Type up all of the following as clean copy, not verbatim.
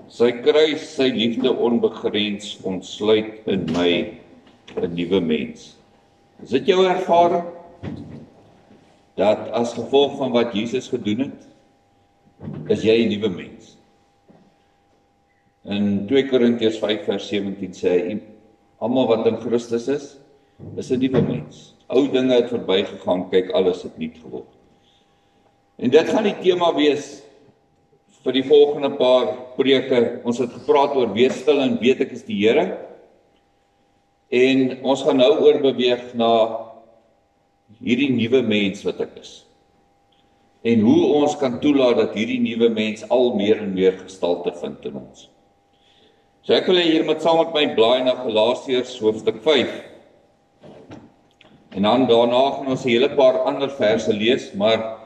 Sy kruis, sy liefde onbegrens ontsluit in my 'n nuwe mens. Is dit jou ervaring dat as gevolg van wat Jesus gedoen het, is jy 'n nuwe mens? In 2 Korintiërs 5 vers 17 sê hy, almal wat in Christus is 'n nuwe mens. Ou dinge het verbygegaan, kyk, alles het nuut geword. En dit gaan die tema wees vir die volgende paar preke. Ons het gepraat oor wees stil en weet ek is die Here. En ons gaan nou oorbeweeg na hierdie nuwe mens wat ek is. En hoe ons kan toelaat dat hierdie nuwe mens al meer en meer gestalte vind in ons. So ek wil hier saam met my blaai na Galasiërs hoofstuk 5. En dan daarna gaan ons 'n hele paar ander verse lees, maar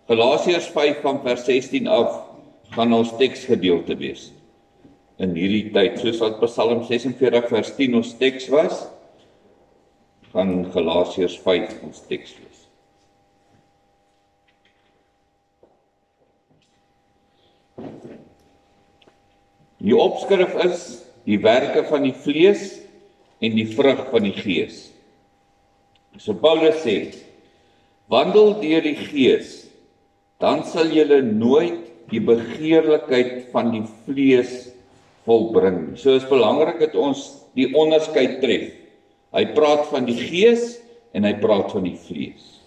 Galasiërs 5 van vers 16 af gaan ons teksgedeelte wees in hierdie tyd, soos wat Psalm 46 vers 10 ons teks was, gaan Galasiërs 5 ons teks wees. Die opskrif is die werke van die vlees en die vrug van die gees. So Paulus sê, wandel deur die gees, dan sal julle nooit die begeerlikheid van die vlees volbring. So is belangrik dat ons die onderskeid tref. Hy praat van die gees en hy praat van die vlees.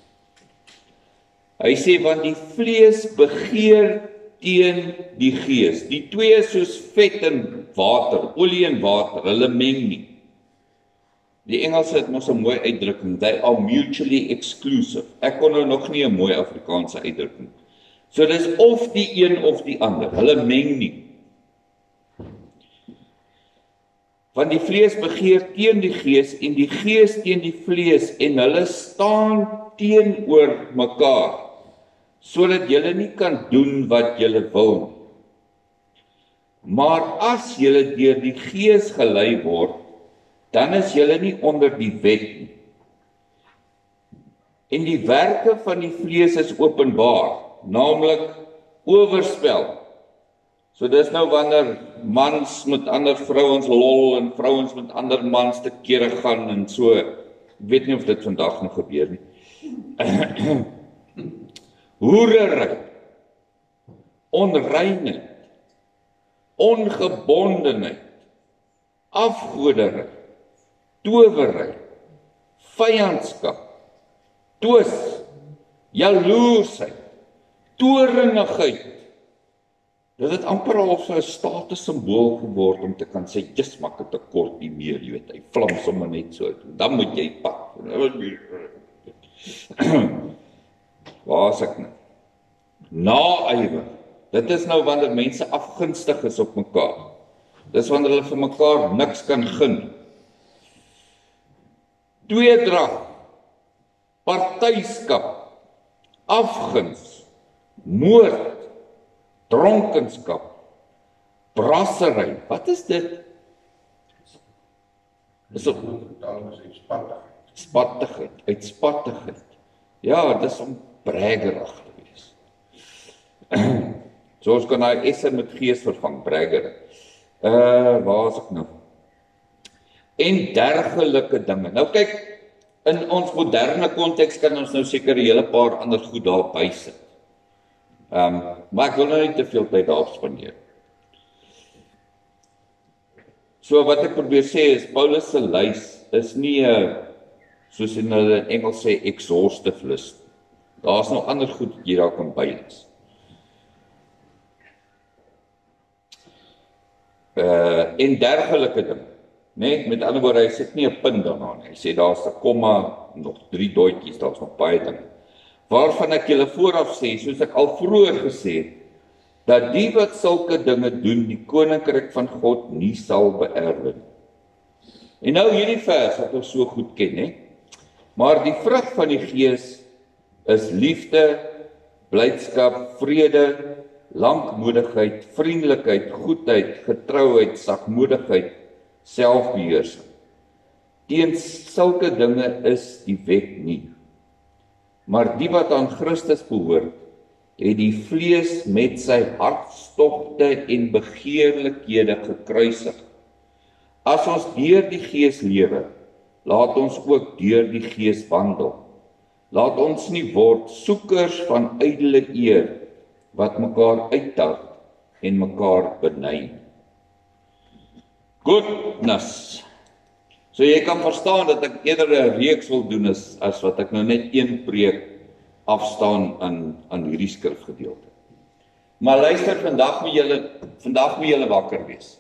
Hy sê, want die vlees begeer teen die gees. Die twee is soos vet en water, olie en water, hulle meng nie. Die Engelse het mos 'n mooi uitdrukking, they are mutually exclusive. Ek kon nou nog nie 'n mooi Afrikaanse uitdrukking. So dis of die een of die ander, hulle meng nie. Want die vlees begeer teen die gees en die gees teen die vlees en hulle staan teenoor mekaar, sodat julle nie kan doen wat julle wil nie. Maar as julle deur die gees gelei word, dan is julle nie onder die wet nie. En die werke van die vlees is openbaar, naamlik oorspel. So dis nou wanneer mans met ander vrouens lol en vrouens met ander mans te kere gaan en so. Ek weet nie of dit vandag nog gebeur nie. Hoerery, onreinheid, ongebondenheid, afgodery, towery, vyandskap, twis, jaloersheid, toornigheid. Dit het amper al so 'n statussimbool geword om te kan sê, "Jy's maak dit 'n kort nie meer, jy weet, hy vlam sommer net so uit. Dan moet jy pak." Waar is ek nou? Naaiwer. Dit is nou wanneer mense afgunstig is op mekaar. Dis wanneer hulle vir mekaar niks kan gun. Tweedrag, partyskap, afguns, moord, dronkenskap, brassery. Wat is dit? Dis uitspattigheid. Ja, dis om braggerig te wees. So ons kan daai S met gees vervang, braggerig. Waar is ek nou? En dergelike dinge. Nou kyk, in ons moderne konteks kan ons nou seker 'n hele paar ander goed daar bysit. Maar ek wil nou nie te veel tyd daarop spandeer. So wat ek probeer sê is, Paulus se lys is nie soos in hulle Engels sê, exhaustive list. Daar's nog ander goed wat jy daar kan bylees. En dergelike ding. Nee, met ander woorde, hy sit nie 'n punt daarna nie. Hy sê daar's 'n komma, nog 3 doetjies, daar's nog baie dinge. Waarvan ek julle vooraf sê, soos ek al vroeër gesê het, dat die wat sulke dinge doen, die koninkryk van God nie sal beerwe nie. En nou hierdie vers wat ons so goed ken, hè? Maar die vrug van die gees is liefde, blydskap, vrede, lankmoedigheid, vriendelikheid, goedheid, getrouheid, sagmoedigheid, selfbeheersing. Teen sulke dinge is die wet nie. Maar die wat aan Christus behoort, het die vlees met sy hartstogte en begeerlikhede gekruisig. As ons deur die Gees lewe, laat ons ook deur die Gees wandel. Laat ons nie word soekers van ydelle eer, wat mekaar uitdaag en mekaar beny. Goodness. So jy kan verstaan dat ek eerder 'n reeks wil doen as wat ek nou net een preek afstaan aan hierdie skrifgedeelte. Maar luister, vandag moet julle wakker wees.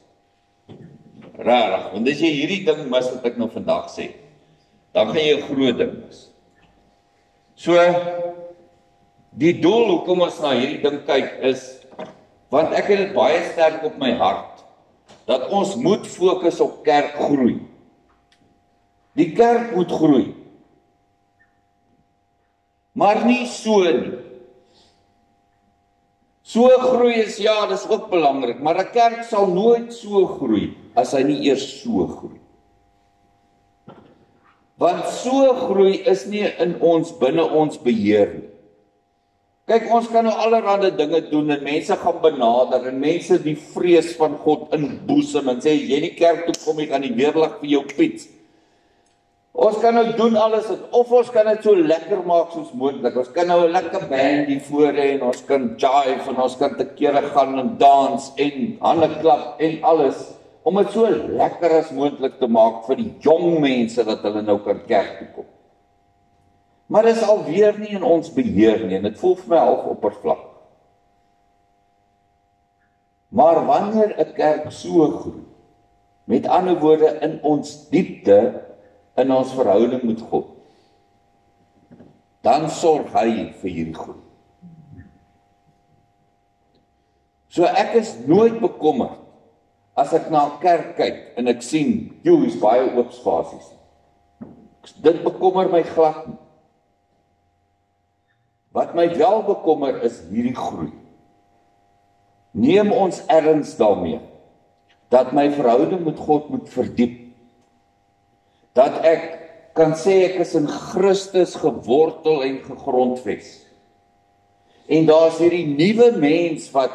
Rarig, want as jy hierdie ding mis wat ek nou vandag sê, dan gaan jy 'n groot ding mis. So, die doel hoekom ons na hierdie ding kyk is, want ek het dit baie sterk op my hart, dat ons moet fokus op kerkgroei. Die kerk moet groei. Maar nie so nie. So groei is, ja, dis ook belangrik, maar 'n kerk sal nooit so groei, as hy nie eers so groei. Want so groei is nie in ons, binne ons beheer nie. Kyk, ons kan nou allerhande dinge doen, en mense gaan benader, en mense die vrees van God inboesem, en sê, as jy nie kerk toe kom, jy gaan die weerlig vir jou fiets. Ons kan nou doen alles, of ons kan dit so lekker maak soos moontlik. Ons kan nou 'n lekker band hier voor hê, en ons kan jive, en ons kan te kere gaan en dans, en hande klap, en alles, om dit so lekker as moontlik te maak vir die jong mense, dat hulle nou kan kerk toe kom. Maar dit is alweer nie in ons beheer nie, en dit voel vir my half oppervlakkig. Maar wanneer 'n kerk so groei, met ander woorde in ons diepte, in ons verhouding met God, dan sorg hy vir hierdie groei. So ek is nooit bekommerd as ek na 'n kerk kyk en ek sien, is baie oop spasies. Dit bekommer my glad nie. Wat my wel bekommer is hierdie groei. Neem ons erns daarmee, dat my verhouding met God moet verdiep. Dat ek kan sê ek is in Christus gewortel en gegrondves. En daar's hierdie nuwe mens wat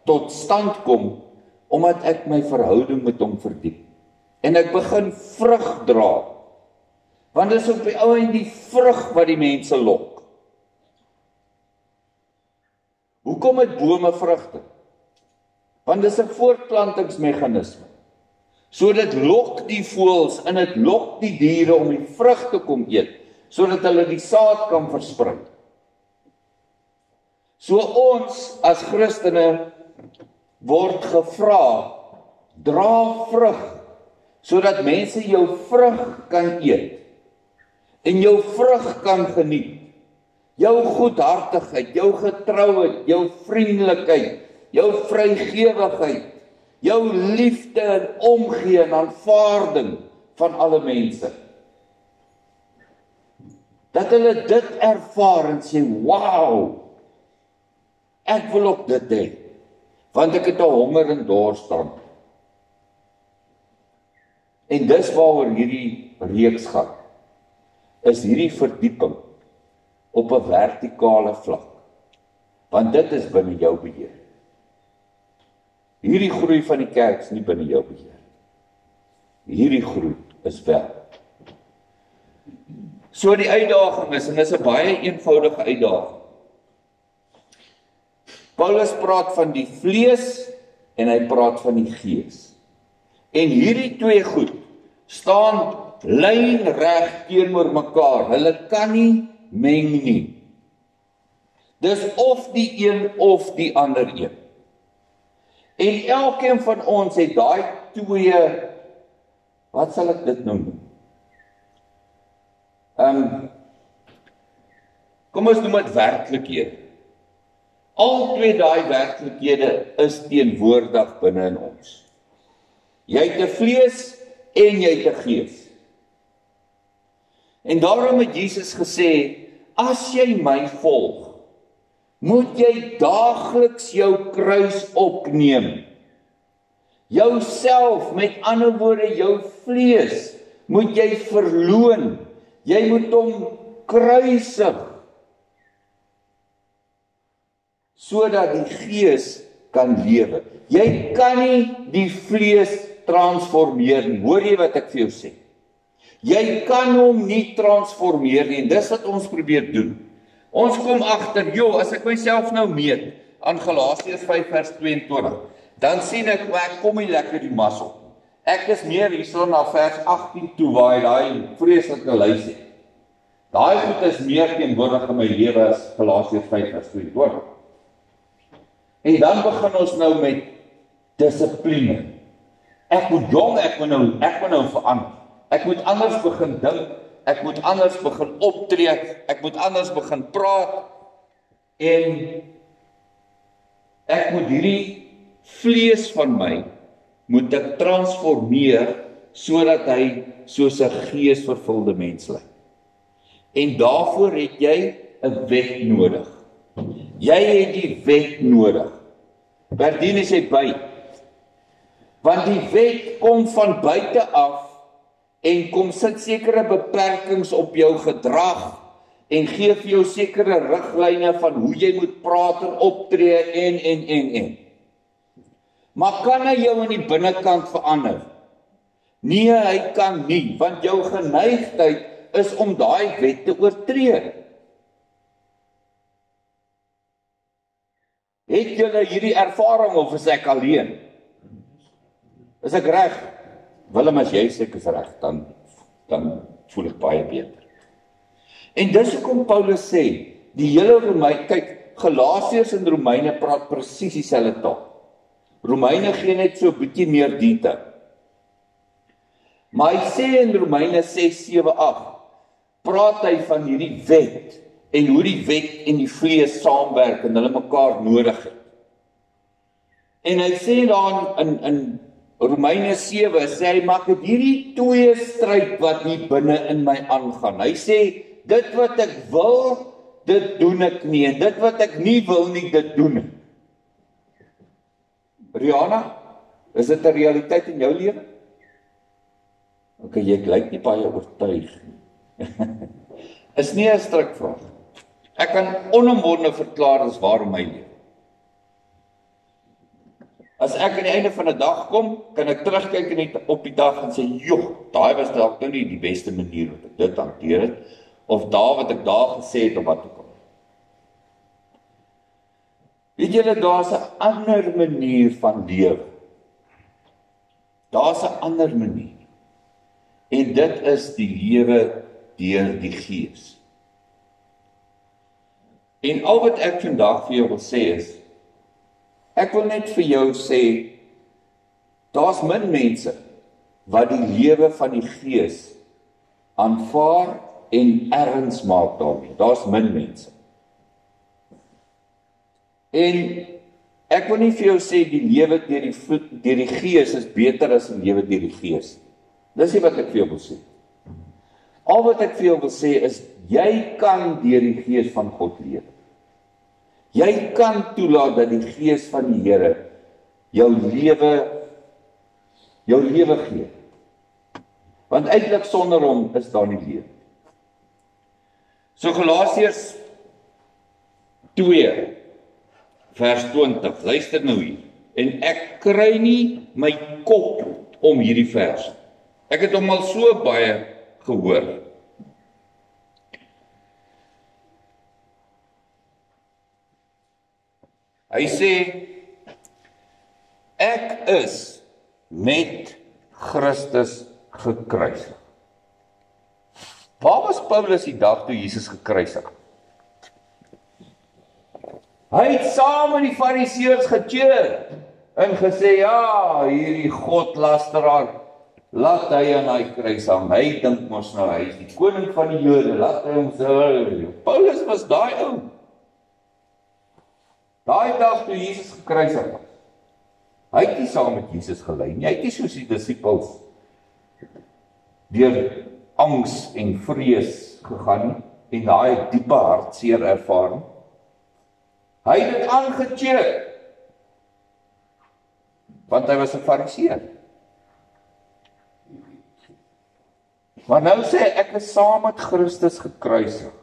tot stand kom, omdat ek my verhouding met hom verdiep. En ek begin vrug dra. Want dit is op die ou en die vrug wat die mense lok. Hoekom het bome vrugte? Want dit is 'n voortplantingsmeganisme. So dit lok die voëls en dit lok die diere om die vrug te kom eet, sodat hulle die saad kan versprei. So ons as Christene word gevra, dra vrug, sodat mense jou vrug kan eet, en jou vrug kan geniet. Jou goedhartigheid, jou getrouheid, jou vriendelikheid, jou vrygewigheid, jou liefde en omgee en aanvaarding van alle mense. Dat hulle dit ervaar en sê, wow, ek wil ook dit hê, want ek het 'n honger en dors dan. En dis waaroor hierdie reeks gaan, is hierdie verdieping op 'n vertikale vlak, want dit is binne jou beheer. Hierdie groei van die kerk is nie binne jou beheer. Hierdie groei is wel. So die uitdaging is, en dit is 'n baie eenvoudige uitdaging. Paulus praat van die vlees en hy praat van die gees. En hierdie twee goed staan lynreg teenoor mekaar. Hulle kan nie meng nie. Dis of die een of die ander een. En elkeen van ons het daai twee, wat sal ek dit noem? Kom ons noem dit werklikhede. Al twee daai werklikhede is teenwoordig binne in ons. Jy het 'n vlees en jy het 'n gees. En daarom het Jesus gesê, as jy my volg, moet jy daagliks jou kruis opneem. Jouself, met ander woorde, jou vlees, moet jy verloon. Jy moet hom kruisig. sodat die gees kan lewe. Jy kan nie die vlees transformeer nie. Hoor jy wat ek vir jou sê? Jy kan hom nie transformeer nie, en dis wat ons probeer doen. Ons kom agter, as ek myself nou meet aan Galasiërs 5 vers 22, dan sien ek kom nie lekker die mas op. Ek is meer hierso na vers 18 toe waar hy daai vreeslike lys het. Daai goed is meer teenwoordig in my lewe as Galasiërs 5 vers 22. En dan begin ons nou met dissipline. Ek moet nou verander. Ek moet anders begin dink, ek moet anders begin optree, ek moet anders begin praat, en ek moet hierdie vlees van my, moet ek transformeer, sodat hy soos 'n geesvervulde mens lyk. En daarvoor het jy 'n wet nodig. Jy het die wet nodig. Verdien is jy by. Want die wet kom van buite af, en kom sit sekere beperkings op jou gedrag, en gee vir jou sekere riglyne van hoe jy moet praat en optree, en. Maar kan hy jou in die binnekant verander? Nee, hy kan nie, want jou geneigtheid is om daai wet te oortree. Het julle hierdie ervaring, of is ek alleen? Is ek reg? Willem, as jy sê ek is reg, dan voel ek baie beter. En dis hoekom Paulus sê, die hele Romeine, kyk, Galasiërs en Romeine praat presies dieselfde taal. Romeine gee net so 'n bietjie meer detail. Maar hy sê in Romeine 6, 7, 8, praat hy van hierdie wet, en hoe die wet en die vlees saamwerk, en hulle mekaar nodig het. En hy sê daar in Romeine 7, sê hy, maak dit hierdie twee stryd wat hier binne in my aangaan. Hy sê, dit wat ek wil, dit doen ek nie, en dit wat ek nie wil nie, dit doen ek. Rihanna, is dit 'n realiteit in jou lewe? Ok, jy lyk nie baie oortuig nie. Is nie 'n strikvraag. Ek kan onomwonde verklaar dis waar in my lewe. As ek aan die einde van 'n dag kom, kan ek terugkyk op die dag en sê, daai was dalk nou nie die beste manier wat ek dit hanteer het, of daar wat ek daar gesê het, of wat ook al. Weet julle, daar's 'n ander manier van lewe. Daar's 'n ander manier. En dit is die lewe deur die Gees. En al wat ek vandag vir jou wil sê is, ek wil net vir jou sê, daar's min mense wat die lewe van die Gees aanvaar en erns maak daarmee. Daar's min mense. En ek wil nie vir jou sê die lewe deur die Gees is beter as die lewe deur die Gees. Dis nie wat ek vir jou wil sê. Al wat ek vir jou wil sê is, jy kan deur die Gees van God lewe. Jy kan toelaat dat die Gees van die Here jou lewe gee. Want eintlik sonder hom is daar nie lewe. So Galasiërs 2 vers 20, luister nou hier. En ek kry nie my kop om hierdie vers. Ek het hom al so baie gehoor. Hy sê, ek is met Christus gekruisig. Waar was Paulus die dag toe Jesus gekruisig? Hy het saam met die Fariseërs gecheer en gesê, hierdie godlasteraar, laat hy aan hy kruis hang. Hy dink mos nou, hy is die koning van die Jode, laat hy hom so. Paulus was daai ou. Daai dag toe Jesus gekruisig was. Hy het nie saam met Jesus gelei nie. Hy het nie soos die disippels deur angs en vrees gegaan nie, en daai diepe hartseer ervaring. Hy het dit aangecheer, want hy was 'n Fariseer. Maar nou sê ek is saam met Christus gekruisig,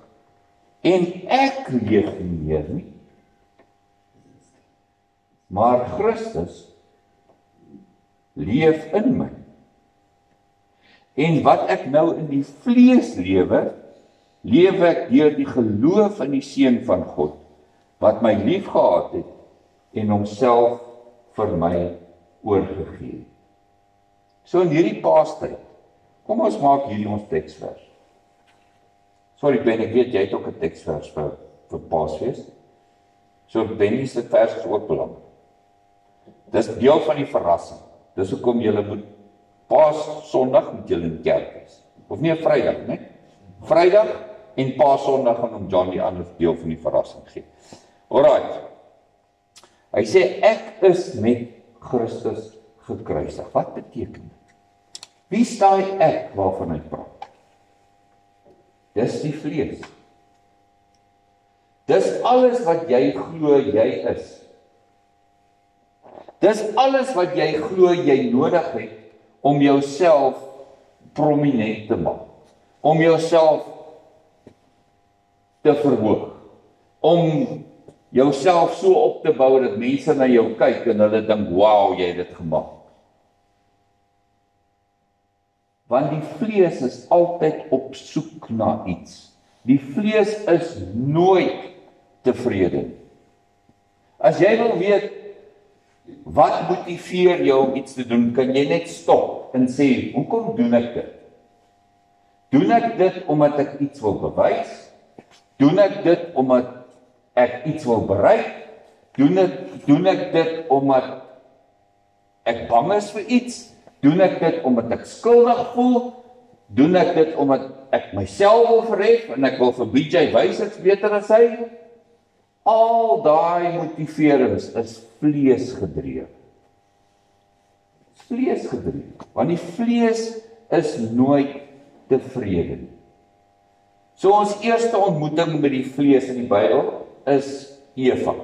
en ek leef nie meer nie, maar Christus leef in my. En wat ek nou in die vlees lewe ek deur die geloof in die Seun van God, wat my liefgehad het en homself vir my oorgegee het. So in hierdie Paastyd, kom ons maak hierdie ons teksvers. Sorry Ben, ek weet jy het ook 'n teksvers vir Paasfees. So Benny se vers is ook belangrik. Dis deel van die verrassing. Dis hoekom julle moet Paas-Sondag moet julle in kerk wees. Of nie 'n Vrydag, né? Vrydag en Paas-Sondag gaan hom John die ander deel van die verrassing gee. Alright. Hy sê ek is met Christus gekruisig. Wat beteken dit? Wie is daai ek waarvan hy praat? Dis die vlees. Dis alles wat jy glo jy is. Dis alles wat jy glo jy nodig het om jouself prominent te maak. Om jouself te verhoog. Om jouself so op te bou dat mense na jou kyk en hulle dink, "Wow, jy het dit gemaak." Want die vlees is altyd op soek na iets. Die vlees is nooit tevrede nie. As jy wil weet wat motiveer jou om iets te doen, kan jy net stop en sê, hoekom doen ek dit? Doen ek dit omdat ek iets wil bewys? Doen ek dit omdat ek iets wil bereik? Doen ek dit omdat ek bang is vir iets? Doen ek dit omdat ek skuldig voel? Doen ek dit omdat ek myself wil verhef en ek wil vir BJ wys ek's beter as hy? Al daai motiverings is vleesgedrewe. Vleesgedrewe, want die vlees is nooit tevrede nie. So ons eerste ontmoeting met die vlees in die Bybel is Eva.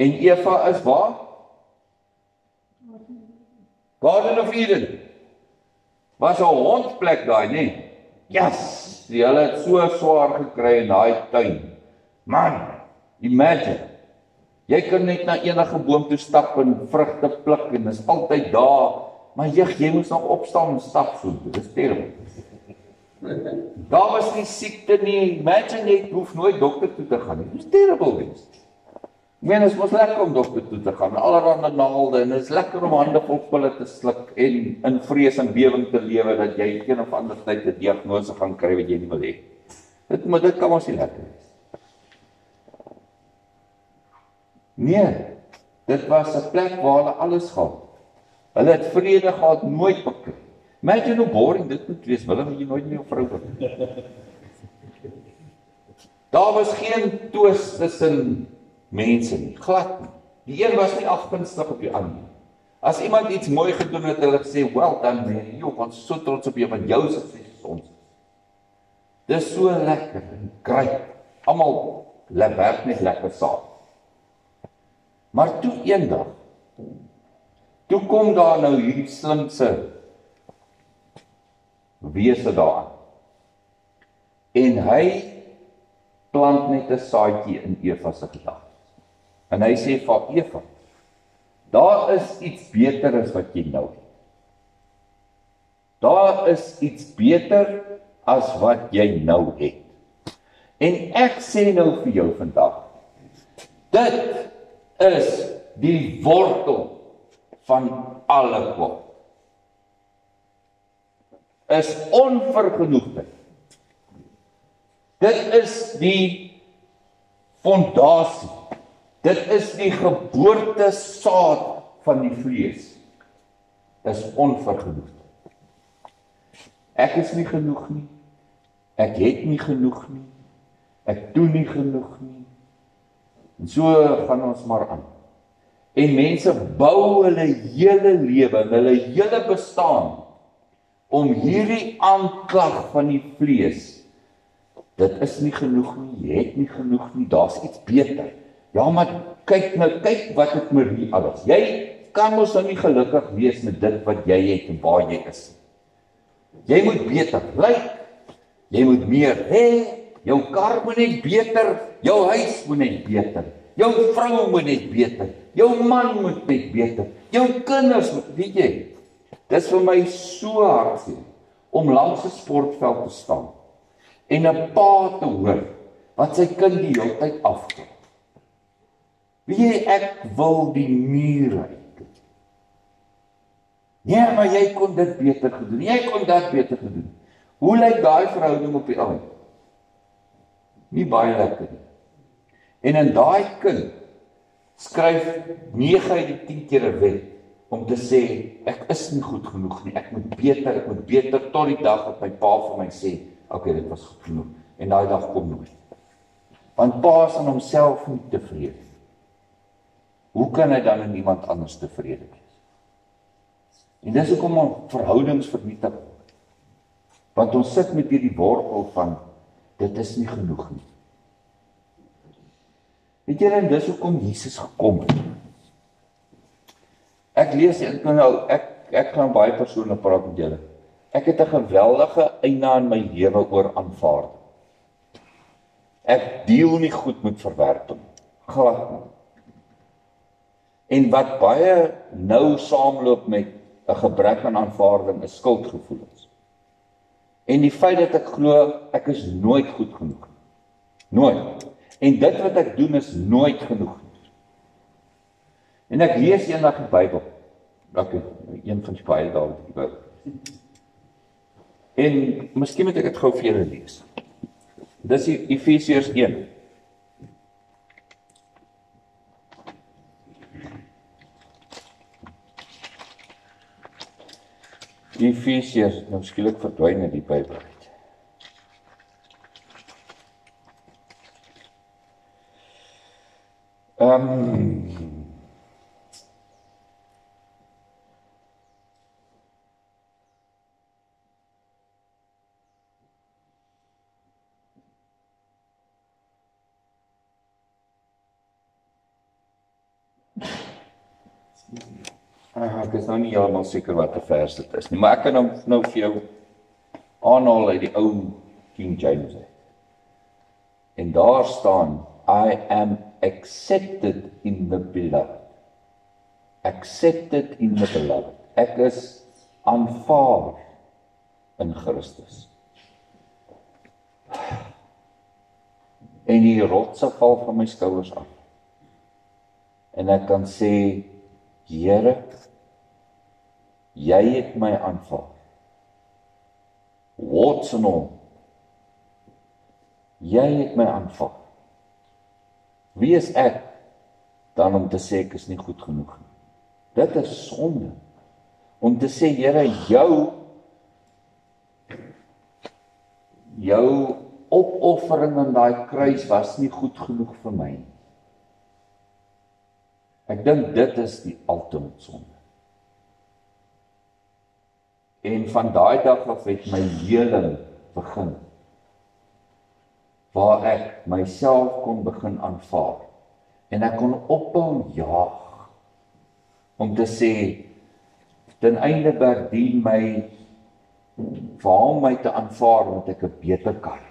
En Eva is waar? Garden of Eden. Was 'n hondplek daai, nee. Yes, hulle het so swaar gekry in daai tuin. Man, imagine. Jy kan net na enige boom toe stap en vrugte pluk en is altyd daar. Maar jy moes nog opstaan en stap so. Dis terrible. Daar was nie siekte nie. Imagine jy hoef nooit dokter toe te gaan nie. Dis terrible wees. Ek meen, is mos lekker om dokter toe te gaan. Allerhande naalde en is lekker om hande vol pille te sluk en in vrees en bewing te lewe dat jy een of ander tyd 'n diagnose gaan kry wat jy nie wil hê. Dit kan ons nie lekker wees. Nee, dit was 'n plek waar hulle alles gehad. Hulle het vrede gehad, nooit bekry. Imagine hoe boring dit moet wees, wil jy nooit meer 'n vrou hê. Daar was geen twis tussen mense nie, glad nie. Die een was nie afgunstig op die ander. As iemand iets mooi gedoen het, hulle gesê, "Well done man, jy ons so trots op jou, want jou sukses is ons." Dis so lekker en great. Almal werk net lekker saam. Maar toe eendag, toe kom daar nou hierdie slinkse wese daar. En hy plant net 'n saadjie in Eva se gedagtes. En hy sê vir Eva, daar is iets beter as wat jy nou het. Daar is iets beter as wat jy nou het. En ek sê nou vir jou vandag, dit is die wortel van alle kwaad. Is onvergenoegdheid. Dit is die fondasie. Dit is die geboortesaad van die vlees. Is onvergenoegdheid. Ek is nie genoeg nie. Ek het nie genoeg nie. Ek doen nie genoeg nie. En so gaan ons maar aan. En mense bou hulle hele lewe, hulle hele bestaan om hierdie aanklag van die vlees. Dit is nie genoeg nie, jy het nie genoeg nie, daar's iets beter. Ja, maar kyk wat het Marie alles. Jy kan mos nou nie gelukkig wees met dit wat jy het en waar jy is. Jy moet beter lyk, jy moet meer hê, Jou kar moet net beter, jou huis moet net beter, jou vrou moet net beter, jou man moet net beter, jou kinders moet, weet jy, dis vir my so hartseer om langs 'n sportveld te staan en 'n pa te hoor wat sy kind die hele tyd afkom. Weet jy, ek wil die muur uit. Ja, maar jy kon dit beter gedoen. Jy kon dat beter gedoen. Hoe lyk daai verhouding op die ou? Nie baie lekker nie. En in daai kind skryf 9 uit die 10 keer 'n wet om te sê ek is nie goed genoeg nie. Ek moet beter tot die dag wat my pa vir my sê, okay, dit was goed genoeg. En daai dag kom nooit. Want pa is aan homself nie tevrede. Hoe kan hy dan in iemand anders tevrede wees? En dis hoekom ons verhoudings vernietig word. Want ons sit met hierdie wortel van dit is nie genoeg nie. Weet jy, en dis hoekom Jesus gekom het. Ek lees ek gaan baie persoonlik praat met julle. Ek het 'n geweldige eina in my lewe oor aanvaarding. Ek deel nie goed met verwerping. Glad nie. En wat baie nou saamloop met 'n gebrek aan aanvaarding is skuldgevoelens. En die feit dat ek glo ek is nooit goed genoeg. Nooit. En dit wat ek doen is nooit genoeg. En ek lees eendag die Bybel. Een van die baie dae die Bybel. En miskien moet ek dit gou vir julle lees. Dis Efesiërs 1. Efesiërs, nou skielik verdwyn in die Bybel uit. Ek is nou nie heeltemal seker wat 'n vers dit is nie, maar ek kan nou vir jou aanhaal uit die ou King James uit. En daar staan, I am accepted in the beloved. Accepted in the beloved. Ek is aanvaar in Christus. En die rotse val van my skouers af. En ek kan sê, Here, jy het my aanvaar. Warts en al. Jy het my aanvaar. Wie is ek dan om te sê ek is nie goed genoeg nie? Dit is sonde. Om te sê, Here, jou opoffering aan daai kruis was nie goed genoeg vir my nie. Ek dink dit is die ultimate sonde. En van daai dag af het my heling begin. Waar ek myself kon begin aanvaar. En ek kon ophou jaag. Om te sê, ten einde verdien vir hom my te aanvaar, want ek 'n beter kar.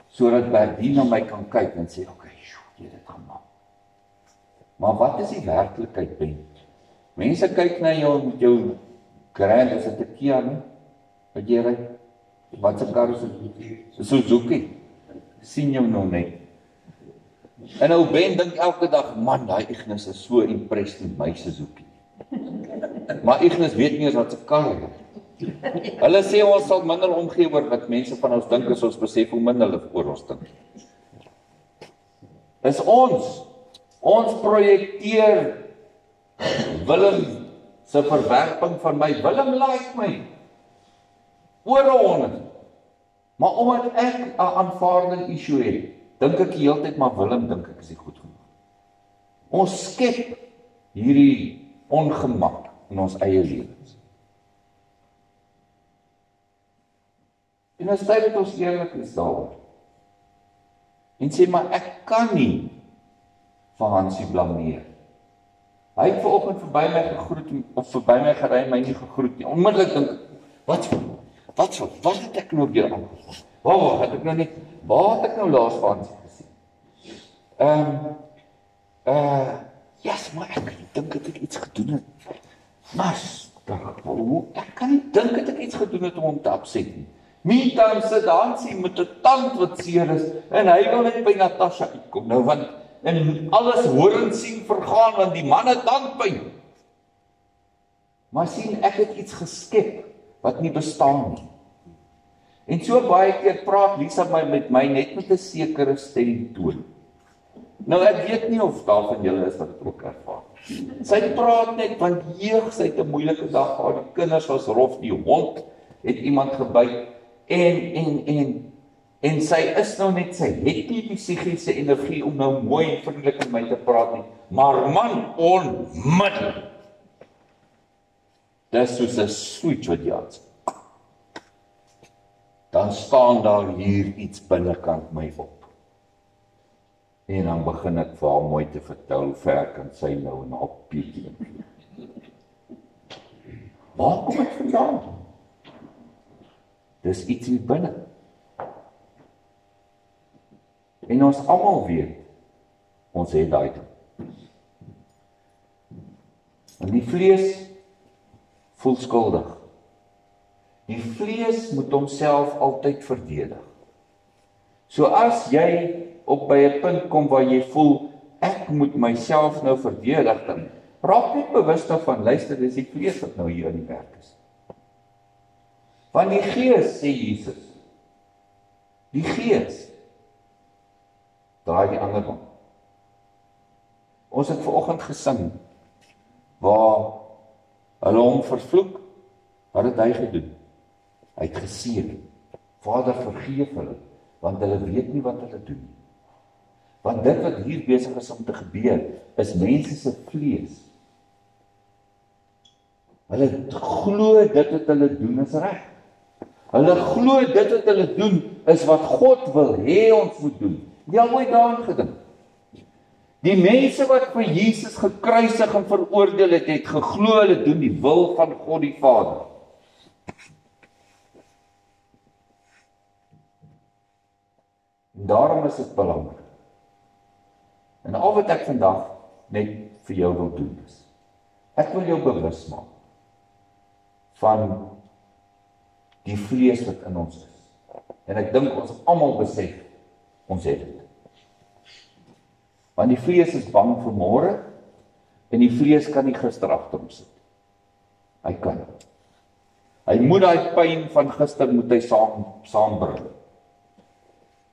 Sodat verdien na my kan kyk en sê, okay, jy het dit gemaak. Maar wat is die werklikheid, Ben? Mense kyk na jou met jou grand, is dit 'n Kia nie? Wat jy ry? Wat 'n kar is dit? Suzuki. Sien jou nou net. En ou Ben dink elke dag, man, daai Ignis is so impressed met my Suzuki. Maar Ignis weet nie eens wat 'n kar is. Hulle sê ons sal minder omgee oor wat mense van ons dink as ons besef hoe min hulle oor ons dink. Is ons projekteer Willem se verwerping van my. Willem like my. Oor 100. Maar omdat ek 'n aanvaarding issue het, dink ek die hele tyd maar Willem dink ek is nie goed genoeg. Ons skep hierdie ongemak in ons eie lewens. En as dit ons eerlik is daaroor. En sê maar ek kan nie van Hansie blameer. Hy het vanoggend verby my gegroet of verby my gery en my nie gegroet nie. Onmiddellik dink ek, wat het ek nou weer aangegaan? Waar het ek nou laas vakansie gesien? Yes, maar ek kan nie dink dat ek iets gedoen het. Mas, ek kan nie dink dat ek iets gedoen het om hom te upset nie. Meantime sit Hansie met 'n tand wat seer is en hy wil net by Natasha uitkom. Nou want en alles hoor en sien vergaan want die man het tandpyn. Maar sien, ek het iets geskep wat nie bestaan nie. En so baie keer praat Lisa met my net met 'n sekere stemtoon. Nou ek weet nie of daar van julle is wat dit ook ervaar. Sy praat net want sy het 'n moeilike dag gehad. Die kinders was rof, die hond het iemand gebyt en sy is nou net, sy het nie die psigiese energie om nou mooi en vriendelik met my te praat nie. Maar man, onmiddellik. Dis soos 'n switch wat jy aansit. Dan staan daar hier iets binnekant my op. En dan begin ek vir haar mooi te vertel hoe ver kan sy nou en haar piekie. Waar kom ek vandaan? Dis iets hier binne. En ons almal weet, ons het daai ding. En die vlees voel skuldig. Die vlees moet homself altyd verdedig. So as jy op by 'n punt kom waar jy voel, ek moet myself nou verdedig, dan raak net bewus daarvan, luister, dis die vlees wat nou hier aan die werk is. Want die Gees, sê Jesus, die Gees draai die ander om. Ons het vanoggend gesing, waar hulle hom vervloek, wat het hy gedoen? Hy het geseën, Vader vergeef hulle, want hulle weet nie wat hulle doen nie. Want dit wat hier besig is om te gebeur, is mense se vlees. Hulle glo dit wat hulle doen is reg. Hulle glo dit wat hulle doen is wat God wil hê ons moet doen. Jy al ooit daaraan gedink? Die mense wat vir Jesus gekruisig en veroordeel het, het geglo hulle doen die wil van God die Vader. En daarom is dit belangrik. En al wat ek vandag net vir jou wil doen is, ek wil jou bewus maak van die vlees wat in ons is. En ek dink ons almal besef, ons het dit. Want die vlees is bang vir môre, en die vlees kan nie gister agter hom sit. Hy kan. Hy moet daai pyn van gister moet hy saambring.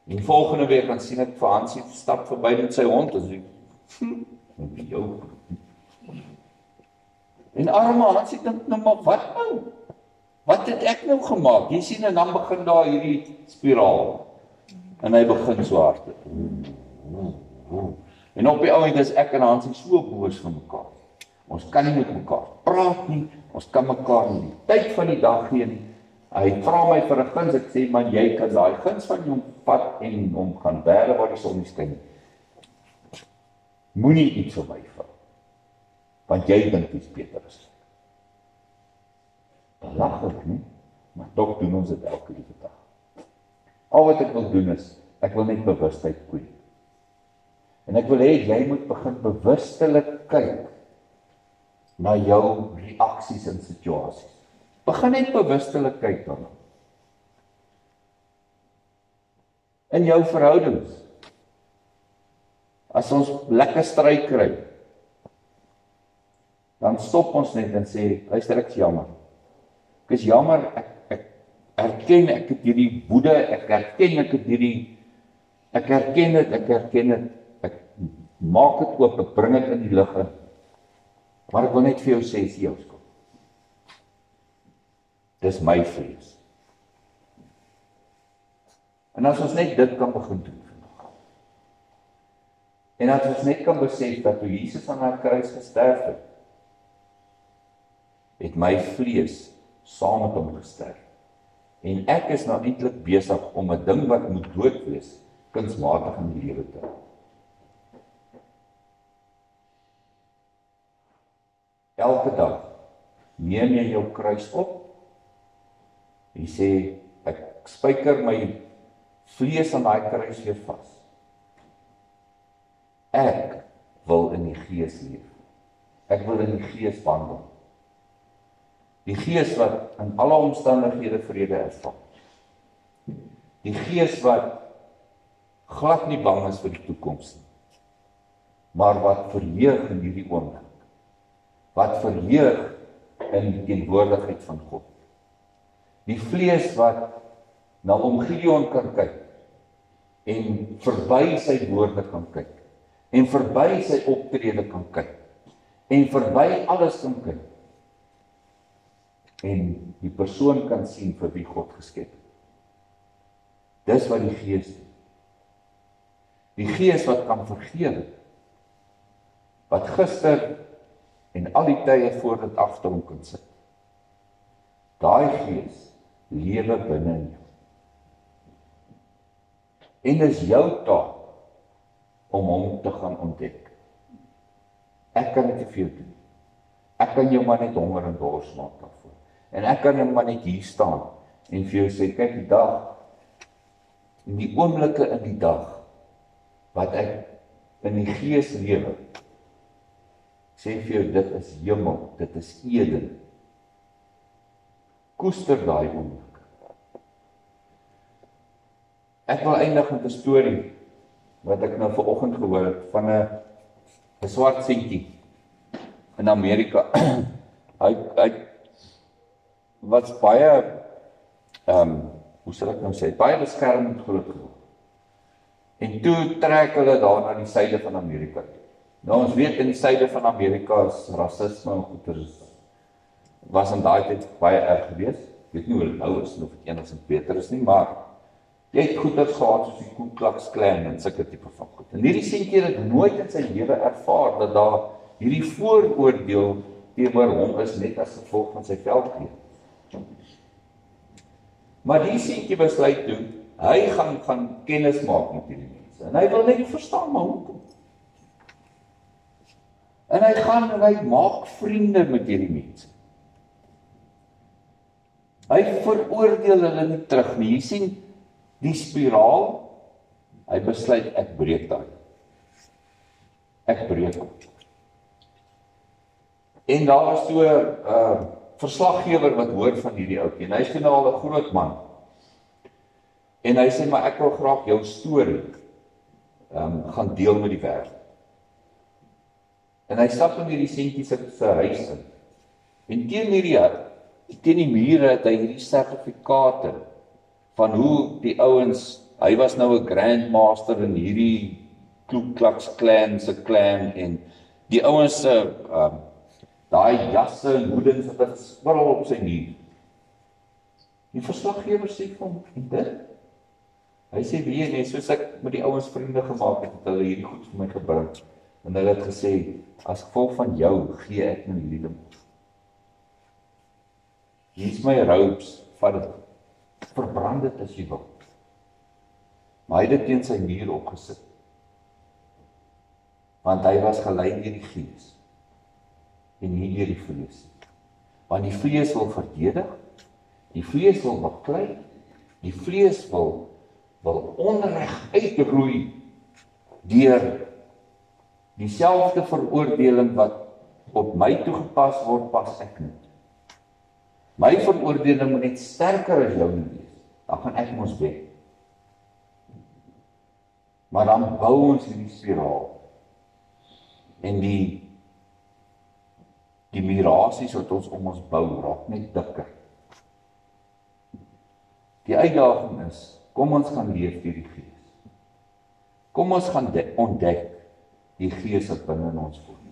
En volgende week dan sien ek vir Hansie stap verby met sy hond, en sê, jou. En arme Hansie dink nou, maar wat nou? Wat het ek nou gemaak? Jy sien, en dan begin daar hierdie spiraal. En hy begin so hard. En op die oomblik is ek en Hansie so boos van mekaar. Ons kan nie met mekaar praat nie, ons kan mekaar nie die tyd van die dag gee nie. Hy vra my vir 'n guns, ek sê, man, jy kan daai guns van hom vat en hom gaan bære waar die son nie skyn nie. Moenie iets vir my vra, want jy dink iets beter is. Belaglik, nie? Maar tog doen ons dit elke liewe dag. Al wat ek wil doen is, ek wil net bewustheid kweek. En ek wil hê, jy moet begin bewustelik kyk na jou reaksies en situasies. Begin net bewustelik kyk daarna. In jou verhoudings, as ons lekker stryd kry, dan stop ons net en sê, luister, ek is jammer. Ek is jammer, ek erken, ek het hierdie woede, ek erken dit, ek maak dit oop, ek bring dit in die lig in. Maar ek wil net vir jou sê, is jou skuld. Dis my vlees. En as ons net dit kan begin doen vandag. En as ons net kan besef dat toe Jesus aan die kruis gesterf het, het my vlees saam met hom gesterf. En ek is nou eintlik besig om 'n ding wat moet dood wees, kunsmatig in die lewe te hou. Elke dag neem jy jou kruis op. Jy sê, ek spyker vlees aan daai kruis weer vas. Ek wil in die Gees leef. Ek wil in die Gees wandel. Die Gees wat in alle omstandighede vrede ervaar. Die Gees wat glad nie bang is vir die toekoms nie, maar wat verheug in hierdie oomblik. Wat verheug in die teenwoordigheid van God. Die vlees wat na oom Gideon kan kyk en verby sy woorde kan kyk en verby sy optrede kan kyk en verby alles kan kyk en die persoon kan sien vir wie God geskep het. Dis wat die Gees doen. Die Gees wat kan vergewe, wat gister en al die tye voor dit agter hom kan sit. Daai Gees lewe binne in jou. En dis jou taak om hom te gaan ontdek. Ek kan dit nie vir jou doen. Ek kan jou maar net honger en dors maak daarvoor. En ek kan net maar net hier staan en vir jou sê, kyk die dag, en die oomblikke in die dag, wat ek in die Gees lewe, sê vir jou, dit is hemel, dit is Eden. Koester daai oomblik. Ek wil eindig met 'n storie, wat ek nou vanoggend gehoor het, van 'n swart seentjie in Amerika. hy was baie, hoe sal ek nou sê, baie beskermend groot geword. En toe trek hulle daar na die suide van Amerika toe. Nou ons weet in die suide van Amerika is rasisme en goeie was in daai tyd baie erg geweest. Ek weet nie hoe dit nou is of dit enigstens beter is nie, maar jy het goeie gehad soos die Ku Klux Klan en sulke tipe van goed. En hierdie seentjie het nooit in sy lewe ervaar dat daar hierdie vooroordeel teenoor hom is net as gevolg van sy velkleur. Maar die seentjie besluit toe, hy gaan kennis maak met hierdie mense. En hy wil net verstaan maar hoekom. En hy gaan en hy maak vriende met hierdie mense. Hy veroordeel hulle nie terug nie. Jy sien die spiraal, hy besluit ek breek daai. Ek breek hom. En daar was so 'n verslaggewer wat hoor van hierdie ouetjie. En hy is nou al 'n groot man. En hy sê, maar ek wil graag jou storie gaan deel met die wêreld. En hy stap in hierdie seentjie se huis in. En teen die mure het hy hierdie sertifikate van hoe die ouens, hy was nou 'n grandmaster in hierdie Ku Klux Klan se clan en die ouens se daai jasse en hoedens wat is oral op sy muur. Die verslaggewer sê vir hom, en dit? Hy sê, weet jy nie, soos ek met die ouens vriende gemaak het hulle hierdie goed vir my gebring. En hulle het gesê, as gevolg van jou gee ek nou hierdie ding. Hier is my robes, vat dit, verbrand dit as jy wil. Maar hy het dit teen sy muur opgesit. Want hy was gelei deur die Gees. En nie deur die vlees. Want die vlees wil verdedig, die vlees wil baklei, die vlees wil onreg uitroei deur dieselfde veroordeling wat op my toegepas word, pas ek nie. My veroordeling moet net sterker as jou wees. Dan gaan ek mos weg. Maar dan bou ons hierdie spiraal. En die mirasies wat ons om ons bou, raak net dikker. Die uitdaging is, kom ons gaan leef deur die Gees. Kom ons gaan ontdek die Gees wat binne in ons woon.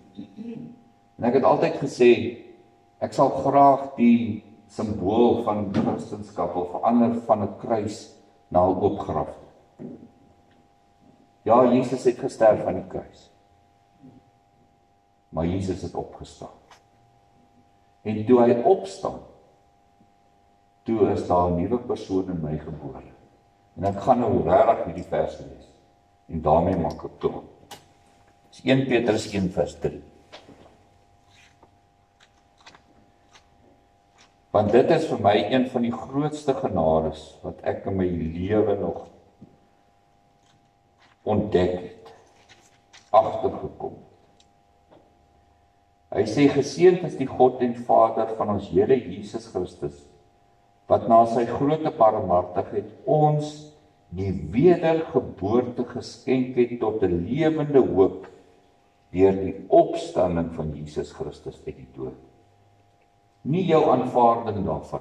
En ek het altyd gesê, ek sal graag die simbool van Christendom wil verander van 'n kruis na 'n oop graf. Ja, Jesus het gesterf aan die kruis. Maar Jesus het opgestaan. En toe hy opstaan, toe is daar 'n nuwe persoon in my gebore. En ek gaan nou regtig hierdie vers lees. En daarmee maak ek toe. Dis 1 Petrus 1 vers 3. Want dit is vir my een van die grootste genades wat ek in my lewe nog ontdek het, agtergekom het. Hy sê, geseënd is die God en Vader van ons Here Jesus Christus, wat na sy groote barmhartigheid ons die wedergeboorte geskenk het tot 'n lewende hoop deur die opstanding van Jesus Christus uit die dood. Nie jou aanvaarding daarvan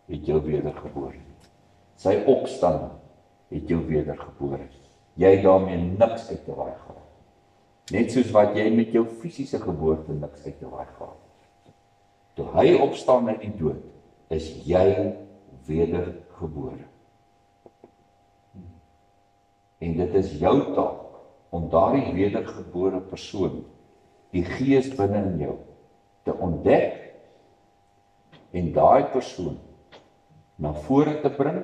het jou wedergebore. Sy opstanding het jou wedergebore. Jy het daarmee niks uit te waai gehad. Net soos wat jy met jou fisiese geboorte niks uit te waai gehad. Toe hy opstaan uit die dood, is jy wedergebore. En dit is jou taak om daardie wedergebore persoon, die Gees binne in jou, te ontdek en daai persoon na vore te bring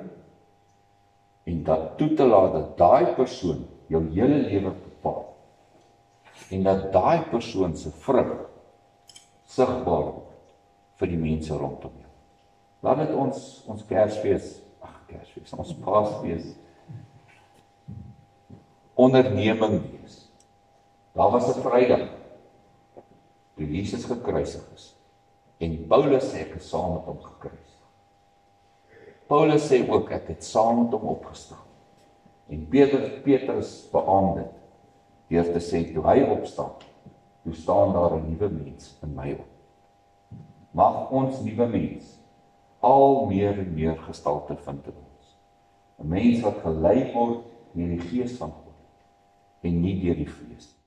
en dat toe te laat dat daai persoon jou hele lewe bepaal en dat daai persoon se vrug sigbaar word vir die mense rondom jou. Laat dit ons Kersfees, ons Paasfees onderneming wees. Daar was 'n Vrydag toe Jesus gekruisig is en Paulus sê ek is saam met hom gekruisig. Paulus sê ook ek het saam met hom opgestaan. En Petrus beamoed dit deur te sê toe hy opstaan, toe staan daar 'n nuwe mens in my op. Mag ons nuwe mens al meer en meer gestalte vind in ons. 'n Mens wat gelei word deur die Gees van God en nie deur die vlees.